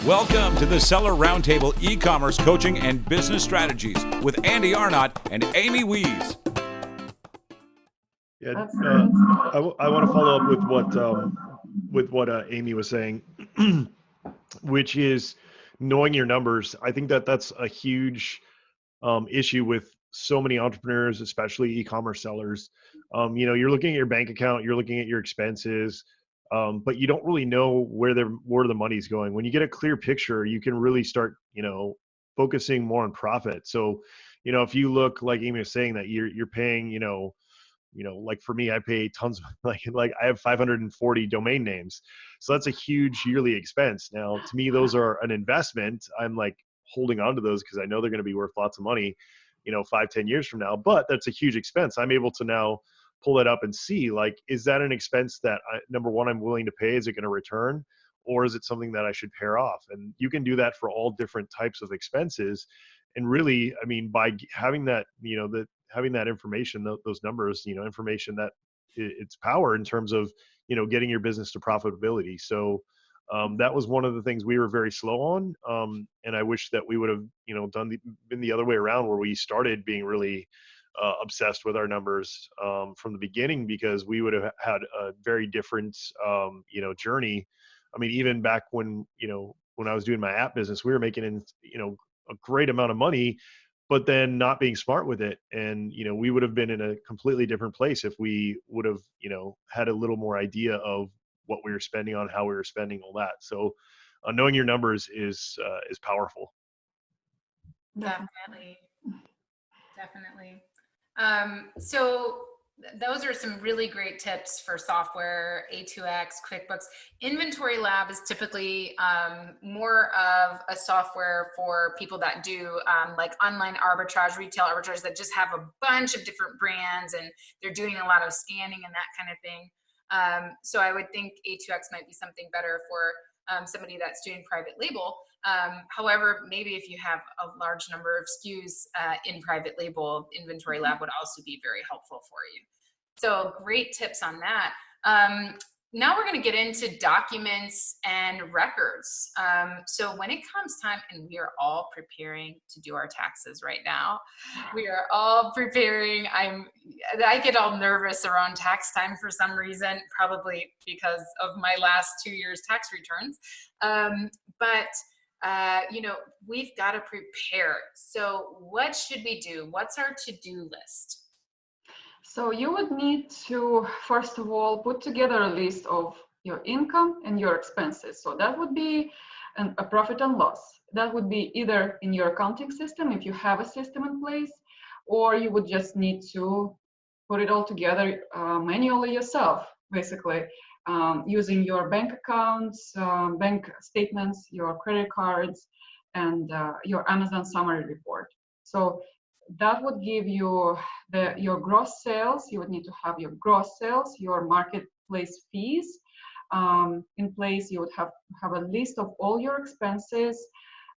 Welcome to the Seller Roundtable e-commerce coaching and business strategies with Andy Arnott and Amy Wees. Yeah, I want to follow up with what Amy was saying, which is knowing your numbers. I think that's a huge issue with so many entrepreneurs, especially e-commerce sellers. You're looking at your bank account, you're looking at your expenses, but you don't really know where the money's going. When you get a clear picture, you can really start, focusing more on profit. So, if you look, like Amy was saying, that you're paying, like for me, I pay tons of, like I have 540 domain names. So that's a huge yearly expense. Now, to me, those are an investment. I'm like holding on to those because I know they're going to be worth lots of money, 5-10 years from now, but that's a huge expense. I'm able to now pull it up and see, like, is that an expense that number one, I'm willing to pay? Is it going to return? Or is it something that I should pare off? And you can do that for all different types of expenses. And really, I mean, by having that, having that information, those numbers, information that it's power in terms of, getting your business to profitability. So that was one of the things we were very slow on. And I wish that we would have, been the other way around, where we started being really obsessed with our numbers from the beginning, because we would have had a very different, journey. I mean, even back when I was doing my app business, we were making a great amount of money, but then not being smart with it. And, we would have been in a completely different place if we would have, had a little more idea of what we were spending on, how we were spending, all that. So knowing your numbers is powerful. Definitely. So those are some really great tips for software, A2X, QuickBooks. Inventory Lab is typically more of a software for people that do like online arbitrage, retail arbitrage, that just have a bunch of different brands and they're doing a lot of scanning and that kind of thing. So I would think A2X might be something better for somebody that's doing private label. However, maybe if you have a large number of SKUs in private label, Inventory Lab would also be very helpful for you. So great tips on that. Now we're going to get into documents and records. So when it comes time, and we are all preparing to do our taxes right now, we are all preparing. I get all nervous around tax time for some reason, probably because of my last 2 years tax returns. We've got to prepare. So what should we do? What's our to-do list? So you would need to, first of all, put together a list of your income and your expenses. So that would be a profit and loss. That would be either in your accounting system, if you have a system in place, or you would just need to put it all together manually yourself, basically, using your bank accounts, bank statements, your credit cards, and your Amazon summary report. So that would give you your gross sales. You would need to have your gross sales, your marketplace fees in place. You would have a list of all your expenses,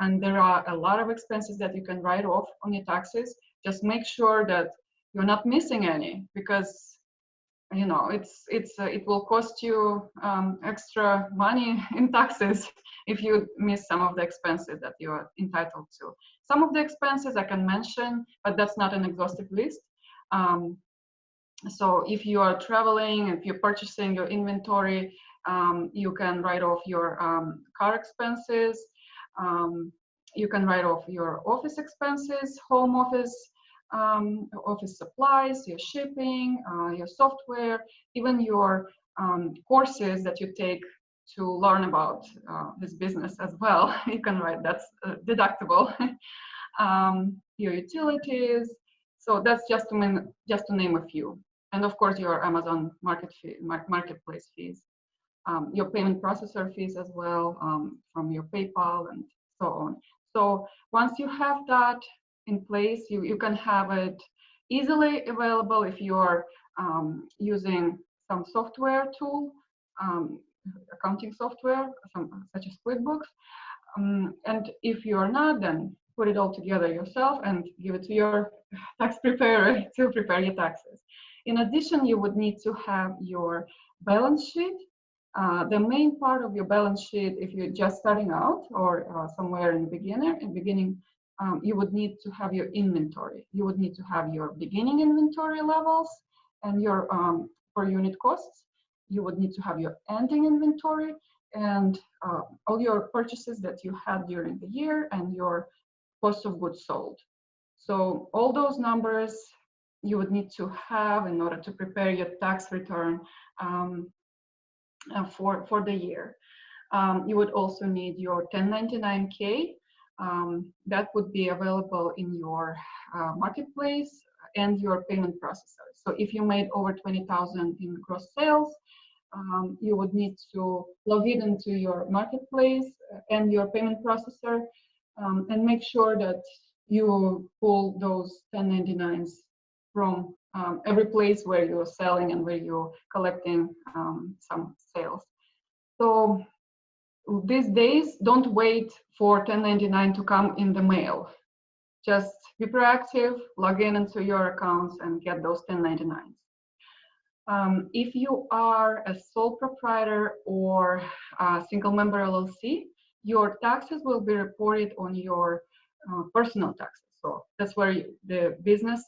and there are a lot of expenses that you can write off on your taxes. Just make sure that you're not missing any, because it will cost you extra money in taxes if you miss some of the expenses that you are entitled to. Some of the expenses I can mention, but that's not an exhaustive list. So if you are traveling, if you're purchasing your inventory, you can write off your car expenses. You can write off your office expenses, home office, office supplies, your shipping, your software, even your courses that you take to learn about this business as well. You can write that's deductible. Your utilities. So that's just to name a few. And of course, your Amazon marketplace fees, your payment processor fees as well, from your PayPal and so on. So once you have that in place, you can have it easily available if you're using some software tool, accounting software, such as QuickBooks. And if you're not, then put it all together yourself and give it to your tax preparer to prepare your taxes. In addition, you would need to have your balance sheet The main part of your balance sheet, if you're just starting out or somewhere in the beginning, you would need to have your inventory. You would need to have your beginning inventory levels and your per unit costs. You would need to have your ending inventory and all your purchases that you had during the year and your cost of goods sold. So all those numbers you would need to have in order to prepare your tax return for the year. You would also need your 1099K. That would be available in your marketplace and your payment processor. So if you made over 20,000 in gross sales, you would need to log in into your marketplace and your payment processor and make sure that you pull those 1099s from every place where you're selling and where you're collecting some sales. So these days, don't wait for 1099 to come in the mail. Just be proactive, log in into your accounts and get those 1099s. If you are a sole proprietor or a single member LLC, your taxes will be reported on your personal taxes. So that's where the business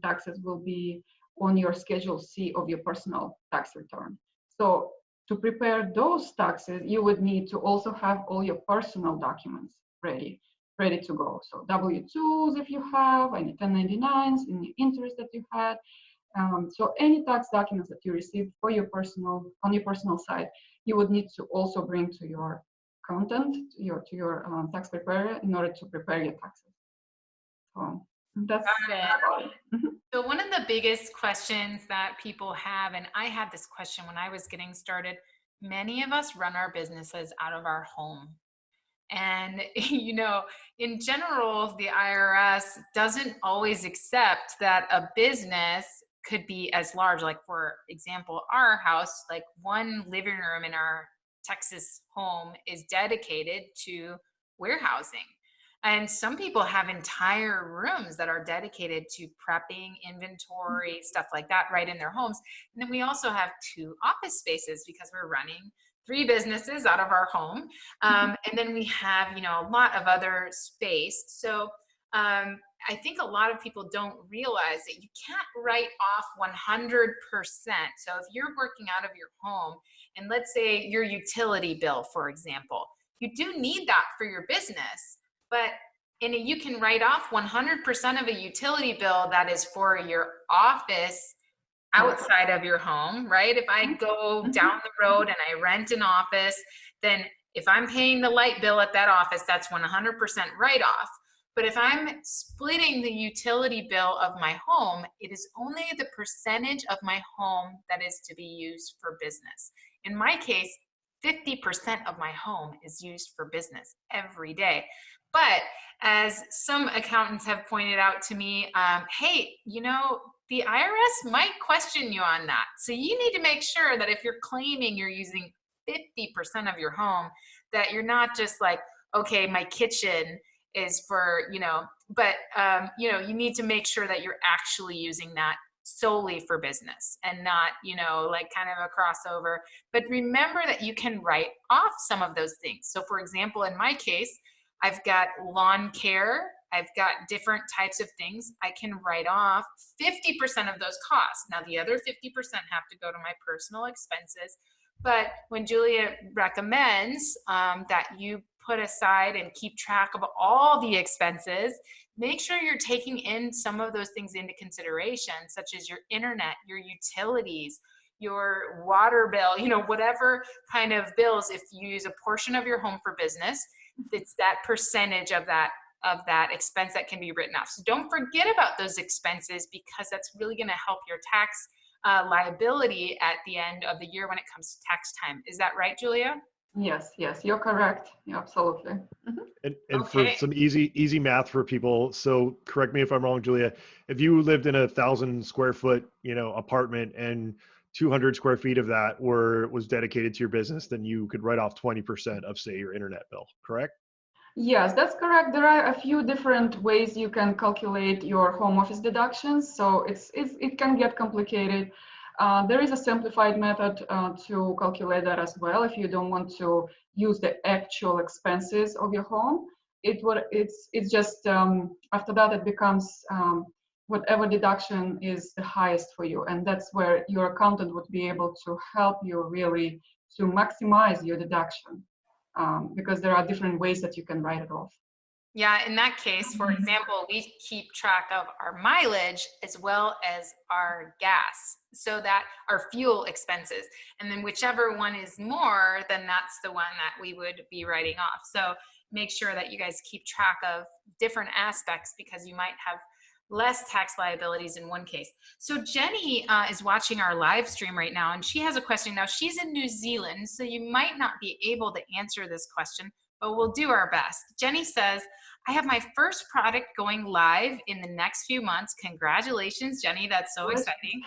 taxes will be on your Schedule C of your personal tax return. So to prepare those taxes, you would need to also have all your personal documents ready to go. So W-2s if you have, any 1099s, any interest that you had. So any tax documents that you received for your personal, on your personal side, you would need to also bring to your accountant, to your tax preparer in order to prepare your taxes. So that's about it. So one of the biggest questions that people have, and I had this question when I was getting started, many of us run our businesses out of our home. And, you know, in general, the IRS doesn't always accept that a business could be as large. Like, for example, our house, like one living room in our Texas home is dedicated to warehousing. And some people have entire rooms that are dedicated to prepping, inventory, stuff like that, right in their homes. And then we also have 2 office spaces because we're running 3 businesses out of our home. And then we have, you know, a lot of other space. So I think a lot of people don't realize that you can't write off 100%. So if you're working out of your home, and let's say your utility bill, for example, you do need that for your business. But you can write off 100% of a utility bill that is for your office outside of your home, right? If I go down the road and I rent an office, then if I'm paying the light bill at that office, that's 100% write-off. But if I'm splitting the utility bill of my home, it is only the percentage of my home that is to be used for business. In my case, 50% of my home is used for business every day. But as some accountants have pointed out to me, hey, you know, the IRS might question you on that. So you need to make sure that if you're claiming you're using 50% of your home, that you're not just like, okay, my kitchen is for, you know, but, you know, you need to make sure that you're actually using that solely for business and not, you know, like kind of a crossover. But remember that you can write off some of those things. So for example, in my case, I've got lawn care, I've got different types of things. I can write off 50% of those costs. Now the other 50% have to go to my personal expenses. But when Julia recommends that you put aside and keep track of all the expenses, make sure you're taking in some of those things into consideration, such as your internet, your utilities, your water bill, you know, whatever kind of bills. If you use a portion of your home for business, it's that percentage of that expense that can be written off. So don't forget about those expenses, because that's really going to help your tax liability at the end of the year when it comes to tax time. Is that right, Julia? Yes, you're correct. Yeah, absolutely. And Okay. for some easy math for people, so correct me if I'm wrong, Julia, if you lived in a 1,000 square foot, you know, apartment and 200 square feet of that was dedicated to your business, then you could write off 20% of, say, your internet bill, correct? Yes, that's correct. There are a few different ways you can calculate your home office deductions. So it can get complicated. There is a simplified method to calculate that as well. If you don't want to use the actual expenses of your home, it's just after that it becomes whatever deduction is the highest for you, and that's where your accountant would be able to help you really to maximize your deduction, because there are different ways that you can write it off. Yeah, in that case, for example, we keep track of our mileage as well as our gas, so that our fuel expenses, and then whichever one is more, then that's the one that we would be writing off. So make sure that you guys keep track of different aspects, because you might have less tax liabilities in one case. So Jenny is watching our live stream right now, and she has a question. Now, she's in New Zealand, so you might not be able to answer this question, but we'll do our best. Jenny says, I have my first product going live in the next few months. Congratulations, Jenny. That's so exciting.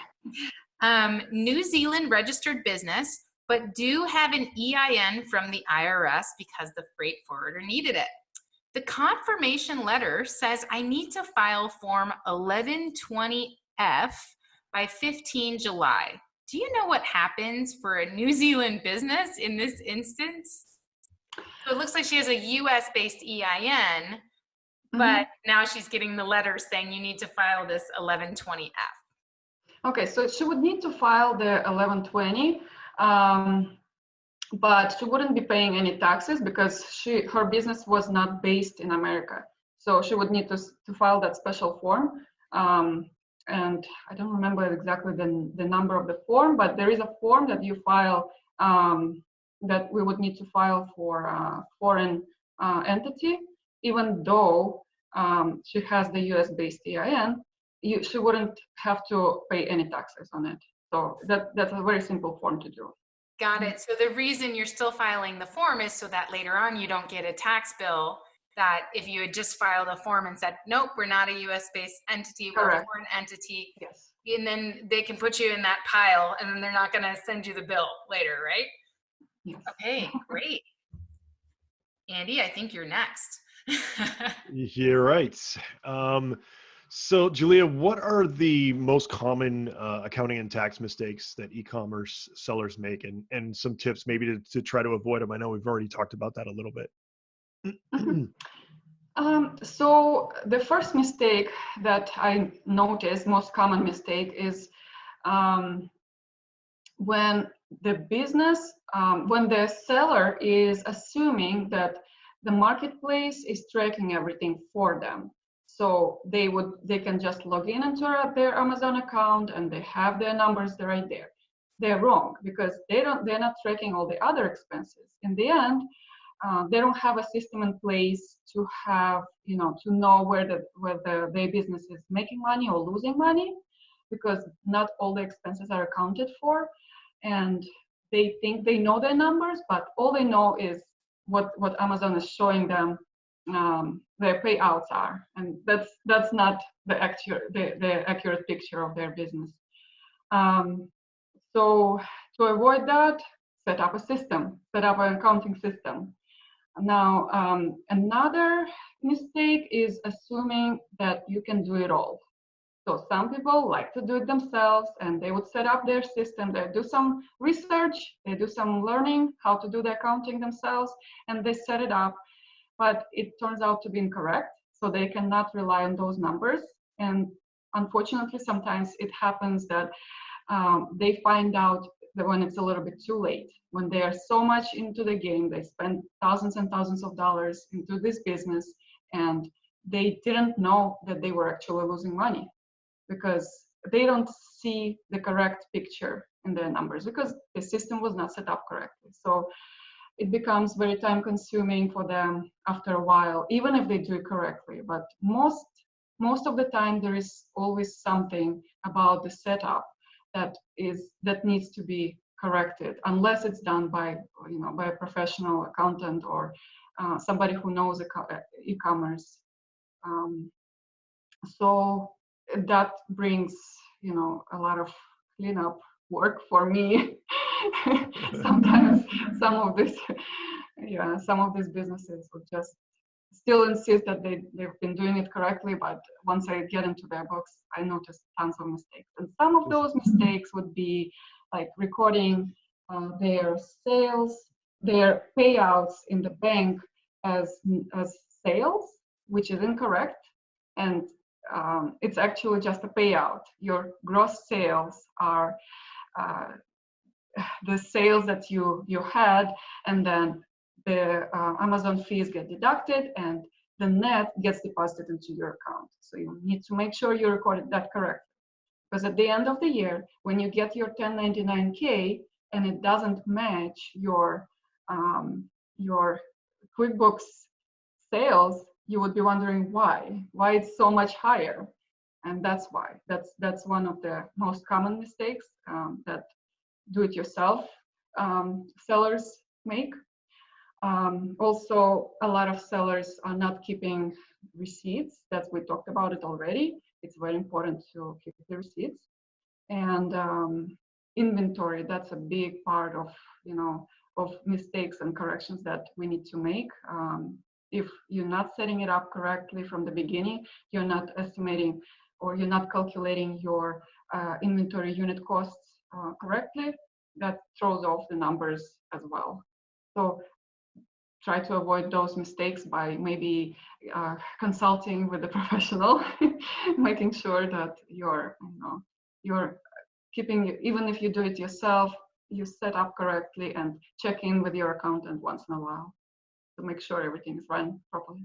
New Zealand registered business, but do have an EIN from the IRS because the freight forwarder needed it. The confirmation letter says I need to file Form 1120F by 15 July. Do you know what happens for a New Zealand business in this instance? So it looks like she has a US-based EIN, but now she's getting the letter saying you need to file this 1120F. Okay, so she would need to file the 1120, but she wouldn't be paying any taxes because her business was not based in America. So she would need to file that special form. And I don't remember exactly the number of the form, but there is a form that you file that we would need to file for a foreign entity, even though she has the US-based EIN, she wouldn't have to pay any taxes on it. So that's a very simple form to do. Got it. So the reason you're still filing the form is so that later on you don't get a tax bill that if you had just filed a form and said, nope, we're not a US-based entity, we're a foreign entity. Yes. And then they can put you in that pile and then they're not going to send you the bill later, right? Yes. Okay, great. Andy, I think you're next. You're right. So, Julia, what are the most common accounting and tax mistakes that e-commerce sellers make, and some tips maybe to try to avoid them? I know we've already talked about that a little bit. So the first mistake that I noticed, most common mistake, is when the business, when the seller is assuming that the marketplace is tracking everything for them. So they can just log in into their Amazon account and they have their numbers right there. They're wrong, because they're not tracking all the other expenses. In the end, they don't have a system in place to have, to know whether their business is making money or losing money, because not all the expenses are accounted for, and they think they know their numbers, but all they know is what Amazon is showing them their payouts are, and that's not the accurate picture of their business. So to avoid that, set up a system, set up an accounting system. Now, another mistake is assuming that you can do it all. So some people like to do it themselves, and they would set up their system, they do some research, they do some learning how to do the accounting themselves, and they set it up, but it turns out to be incorrect. So they cannot rely on those numbers. And unfortunately, sometimes it happens that they find out that when it's a little bit too late, when they are so much into the game, they spend thousands and thousands of dollars into this business, and they didn't know that they were actually losing money, because they don't see the correct picture in their numbers, because the system was not set up correctly. So it becomes very time consuming for them after a while, even if they do it correctly. But most of the time, there is always something about the setup that needs to be corrected, unless it's done by a professional accountant or somebody who knows e-commerce. So that brings a lot of cleanup work for me. Sometimes some of these businesses would just still insist that they've been doing it correctly, but once I get into their books, I notice tons of mistakes. And some of those mistakes would be like recording their sales, their payouts in the bank as sales, which is incorrect. And it's actually just a payout. Your gross sales are the sales that you had, and then the Amazon fees get deducted, and the net gets deposited into your account. So you need to make sure you recorded that correctly. Because at the end of the year, when you get your 1099K and it doesn't match your QuickBooks sales, you would be wondering why it's so much higher. And that's why. That's one of the most common mistakes that do-it-yourself sellers make. Also, a lot of sellers are not keeping receipts. That we talked about it already. It's very important to keep the receipts. And inventory, that's a big part of, of mistakes and corrections that we need to make. If you're not setting it up correctly from the beginning, you're not estimating or you're not calculating your inventory unit costs correctly, that throws off the numbers as well. So try to avoid those mistakes by maybe consulting with a professional, making sure that you're keeping, even if you do it yourself, you set up correctly and check in with your accountant once in a while to make sure everything is run properly.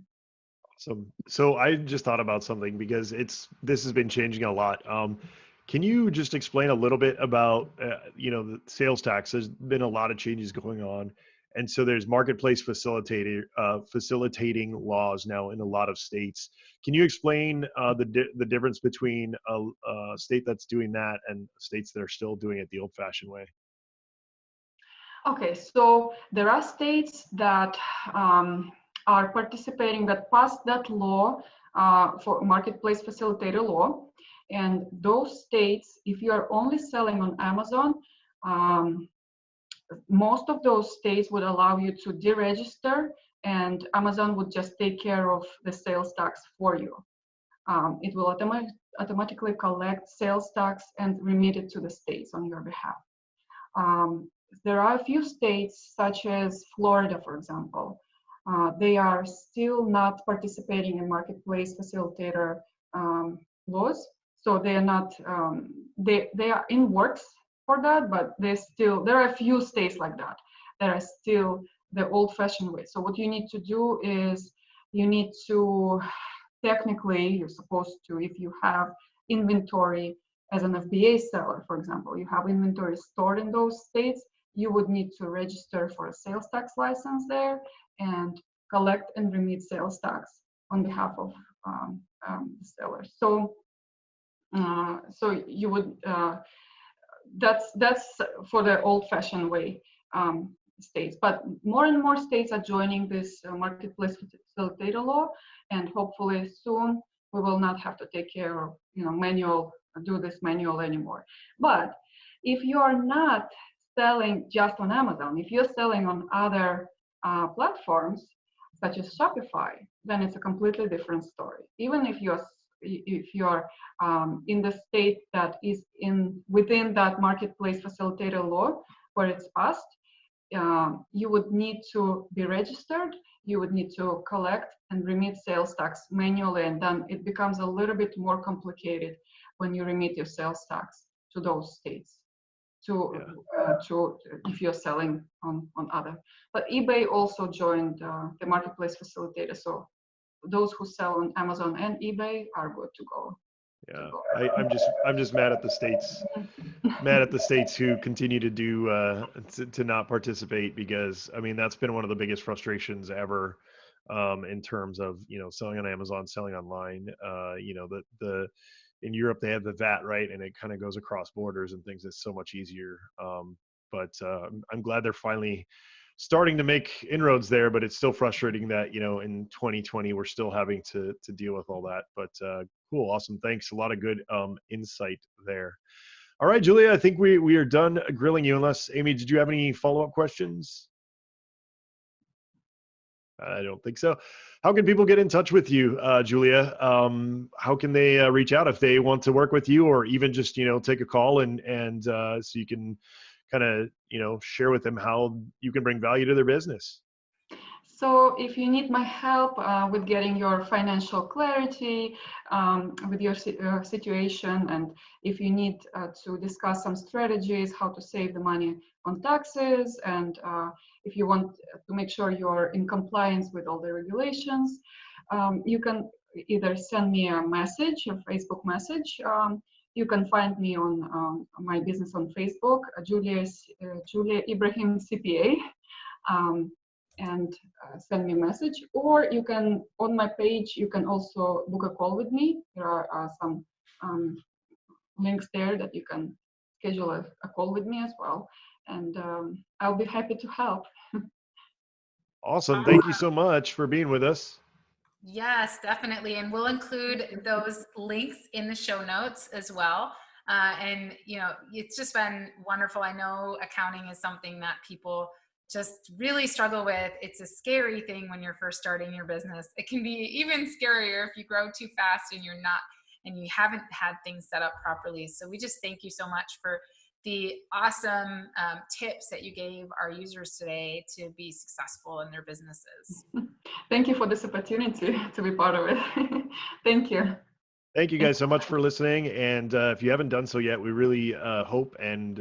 So I just thought about something because this has been changing a lot. Can you just explain a little bit about, the sales tax? There's been a lot of changes going on. And so there's marketplace facilitating laws now in a lot of states. Can you explain the difference between a state that's doing that and states that are still doing it the old-fashioned way? Okay, so there are states that are participating, that passed that law for marketplace facilitator law. And those states, if you are only selling on Amazon, most of those states would allow you to deregister, and Amazon would just take care of the sales tax for you. It will automatically collect sales tax and remit it to the states on your behalf. There are a few states, such as Florida, for example. They are still not participating in marketplace facilitator laws. So they are not, they are in works for that, but there are a few states like that are still the old-fashioned way. So what you need to do is you need to, technically, you're supposed to, if you have inventory as an FBA seller, for example, you have inventory stored in those states, you would need to register for a sales tax license there and collect and remit sales tax on behalf of the seller. So you would, that's for the old-fashioned way states, but more and more states are joining this marketplace facilitator law, and hopefully soon we will not have to take care of do this manual anymore. But if you are not selling just on Amazon, if you're selling on other platforms such as Shopify, then it's a completely different story. Even if you're in the state that is within that marketplace facilitator law where it's passed, you would need to be registered, you would need to collect and remit sales tax manually, and then it becomes a little bit more complicated when you remit your sales tax to those states, if you're selling on other. But eBay also joined the marketplace facilitator, so those who sell on Amazon and eBay are good to go. Yeah, I'm just mad at the states, who continue to do to not participate, because I mean that's been one of the biggest frustrations ever in terms of selling on Amazon, selling online. In Europe they have the VAT, right, and it kind of goes across borders and things. It's so much easier. But I'm glad they're finally starting to make inroads there, but it's still frustrating that in 2020 we're still having to deal with all that. But cool, awesome, thanks, a lot of good insight there. All right, Julia, I think we are done grilling you, unless Amy, did you have any follow-up questions? I don't think so. How can people get in touch with you, Julia? How can they reach out if they want to work with you, or even just, take a call and so you can kind of, share with them how you can bring value to their business? So if you need my help with getting your financial clarity with your situation, and if you need to discuss some strategies, how to save the money on taxes, and if you want to make sure you're in compliance with all the regulations, you can either send me a message, a Facebook message. You can find me on my business on Facebook, Julia Ibrahim CPA. And send me a message, or you can, on my page, you can also book a call with me. There are some links there that you can schedule a call with me as well, and I'll be happy to help. Awesome. Thank you so much for being with us. Yes, definitely. And we'll include those links in the show notes as well. And, it's just been wonderful. I know accounting is something that people just really struggle with. It's a scary thing when you're first starting your business. It can be even scarier if you grow too fast and you haven't had things set up properly. So we just thank you so much for the awesome tips that you gave our users today to be successful in their businesses. Thank you for this opportunity to be part of it. Thank you. Thank you guys so much for listening. And if you haven't done so yet, we really hope and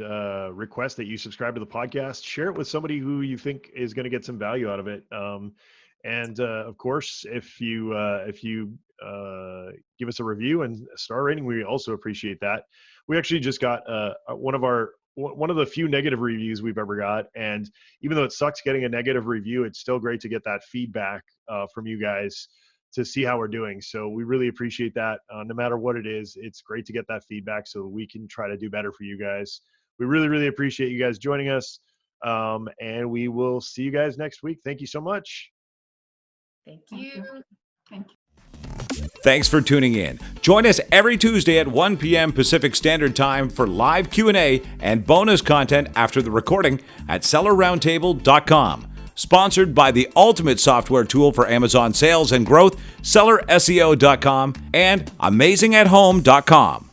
request that you subscribe to the podcast, share it with somebody who you think is going to get some value out of it. And of course, if you give us a review and a star rating, we also appreciate that. We actually just got one of the few negative reviews we've ever got. And even though it sucks getting a negative review, it's still great to get that feedback from you guys to see how we're doing. So we really appreciate that. No matter what it is, it's great to get that feedback so we can try to do better for you guys. We really, really appreciate you guys joining us. And we will see you guys next week. Thank you so much. Thank you. Thank you. Thanks for tuning in. Join us every Tuesday at 1 p.m. Pacific Standard Time for live Q&A and bonus content after the recording at sellerroundtable.com. Sponsored by the ultimate software tool for Amazon sales and growth, sellerseo.com and amazingathome.com.